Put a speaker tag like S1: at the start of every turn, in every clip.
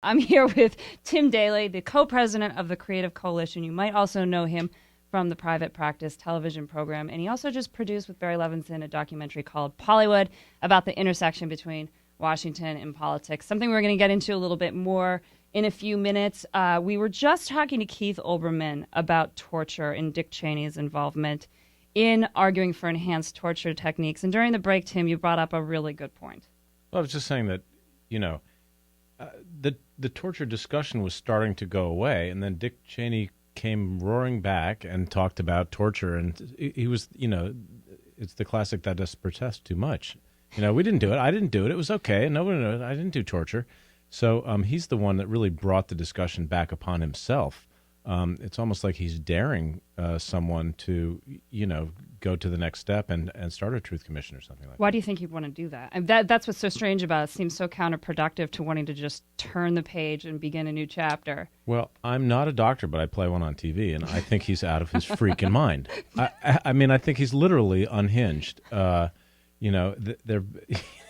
S1: I'm here with Tim Daly, the co-president of the Creative Coalition. You might also know him from the Private Practice television program, and he also just produced with Barry Levinson a documentary called Pollywood about the intersection between Washington and politics, something we're going to get into a little bit more in a few minutes. We were just talking to Keith Olbermann about torture and Dick Cheney's involvement in arguing for enhanced torture techniques. And during the break, Tim, you brought up a really good point.
S2: Well, I was just saying that, the torture discussion was starting to go away, and then Dick Cheney came roaring back and talked about torture, and he was, it's the classic that does protest too much. We didn't do it. I didn't do it. It was okay. No one knew it. I didn't do torture. So he's the one that really brought the discussion back upon himself. It's almost like he's daring someone to, go to the next step and start a truth commission or something like that.
S1: Why do you think he'd want to do that? And that's what's so strange about it. It seems so counterproductive to wanting to just turn the page and begin a new chapter.
S2: Well, I'm not a doctor, but I play one on TV, and I think he's out of his freaking mind. I think he's literally unhinged. They're...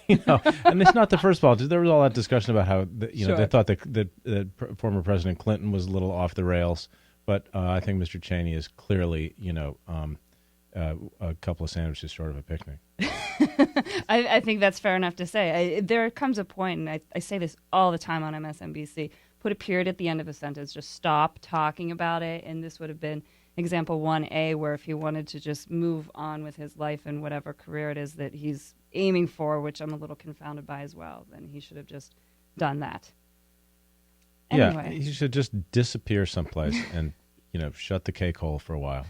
S2: and it's not the first politician. There was all that discussion about how
S1: Sure.
S2: They thought that former President Clinton was a little off the rails, but I think Mr. Cheney is clearly a couple of sandwiches short of a picnic.
S1: I think that's fair enough to say. There comes a point, and I say this all the time on MSNBC, put a period at the end of a sentence, just stop talking about it, and this would have been example 1A, where if he wanted to just move on with his life and whatever career it is that he's aiming for, which I'm a little confounded by as well, then he should have just done that. Anyway.
S2: Yeah, he should just disappear someplace and, shut the cake hole for a while.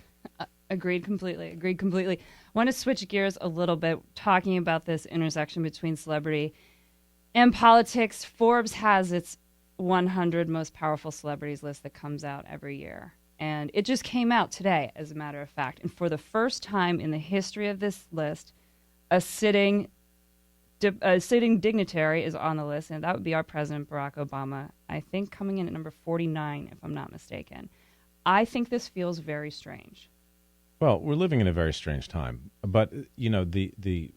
S1: Agreed completely. I want to switch gears a little bit, talking about this intersection between celebrity and politics. Forbes has its 100 most powerful celebrities list that comes out every year. And it just came out today, as a matter of fact. And for the first time in the history of this list, a sitting dignitary is on the list, and that would be our President Barack Obama, I think coming in at number 49, if I'm not mistaken. I think this feels very strange.
S2: Well, we're living in a very strange time, but the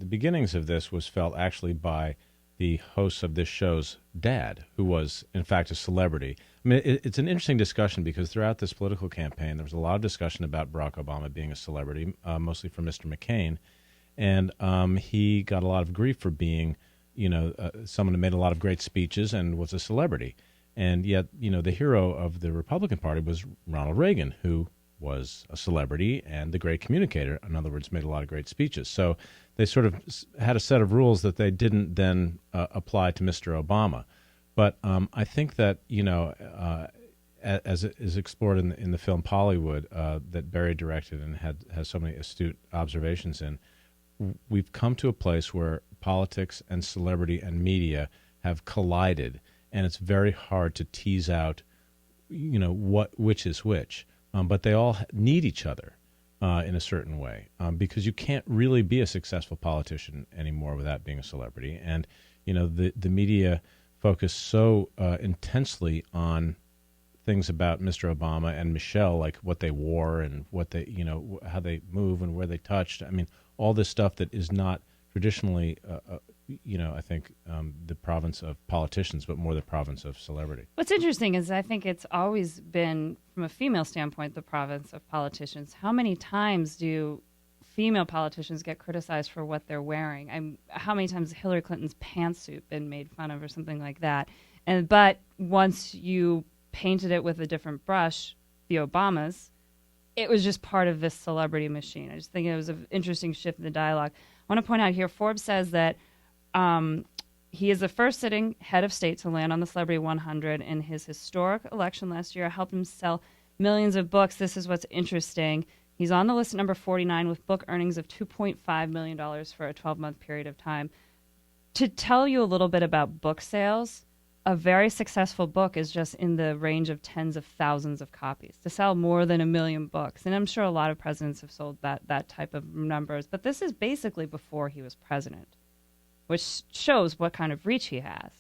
S2: beginnings of this was felt actually by the host of this show's dad, who was in fact a celebrity. I mean, it's an interesting discussion because throughout this political campaign, there was a lot of discussion about Barack Obama being a celebrity, mostly from Mr. McCain, and he got a lot of grief for being, someone who made a lot of great speeches and was a celebrity, and yet, the hero of the Republican Party was Ronald Reagan, who was a celebrity and the great communicator. In other words, made a lot of great speeches. So they sort of had a set of rules that they didn't then apply to Mr. Obama. But I think that, as it is explored in the film Pollywood that Barry directed and has so many astute observations in, we've come to a place where politics and celebrity and media have collided, and it's very hard to tease out, which is which. But they all need each other in a certain way because you can't really be a successful politician anymore without being a celebrity. And, the media focus so intensely on things about Mr. Obama and Michelle, like what they wore and what they, how they move and where they touched. I mean, all this stuff that is not traditionally, I think the province of politicians, but more the province of celebrity.
S1: What's interesting is I think it's always been, from a female standpoint, the province of politicians. How many times do female politicians get criticized for what they're wearing? How many times has Hillary Clinton's pantsuit been made fun of or something like that? But once you painted it with a different brush, the Obamas, it was just part of this celebrity machine. I just think it was an interesting shift in the dialogue. I want to point out here, Forbes says that he is the first sitting head of state to land on the Celebrity 100, and his historic election last year helped him sell millions of books. This is what's interesting. He's on the list at number 49 with book earnings of $2.5 million for a 12-month period of time. To tell you a little bit about book sales, a very successful book is just in the range of tens of thousands of copies. To sell more than 1 million books, and I'm sure a lot of presidents have sold that type of numbers, but this is basically before he was president, which shows what kind of reach he has.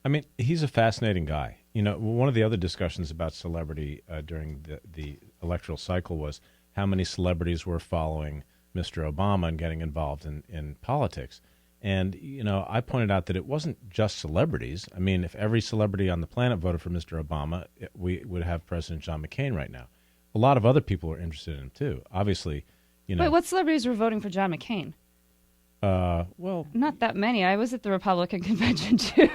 S2: I mean, he's a fascinating guy. One of the other discussions about celebrity during the electoral cycle was how many celebrities were following Mr. Obama and getting involved in politics. And, I pointed out that it wasn't just celebrities. I mean, if every celebrity on the planet voted for Mr. Obama, we would have President John McCain right now. A lot of other people are interested in him, too. Obviously,
S1: Wait, what celebrities were voting for John McCain?
S2: Well,
S1: not that many. I was at the Republican convention too.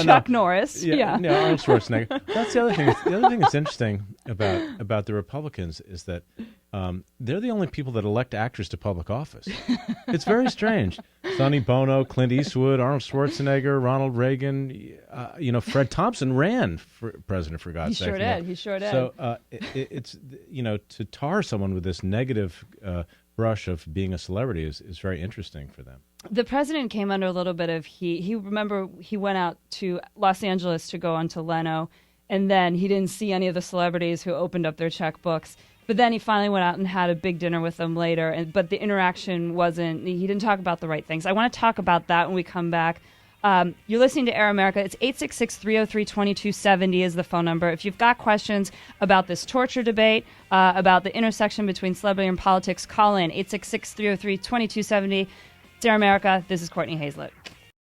S1: Chuck Norris. Yeah,
S2: Arnold Schwarzenegger. That's the other thing. The other thing that's interesting about the Republicans is that they're the only people that elect actors to public office. It's very strange. Sonny Bono, Clint Eastwood, Arnold Schwarzenegger, Ronald Reagan. Fred Thompson ran for president, for God's sake.
S1: He sure did.
S2: So it's to tar someone with this negative brush of being a celebrity is very interesting for them.
S1: The president came under a little bit of heat. He went out to Los Angeles to go on to Leno, and then he didn't see any of the celebrities who opened up their checkbooks. But then he finally went out and had a big dinner with them later. But the interaction he didn't talk about the right things. I want to talk about that when we come back. You're listening to Air America. It's 866-303-2270 is the phone number. If you've got questions about this torture debate, about the intersection between celebrity and politics, call in 866-303-2270. It's Air America. This is Courtney Hazlett.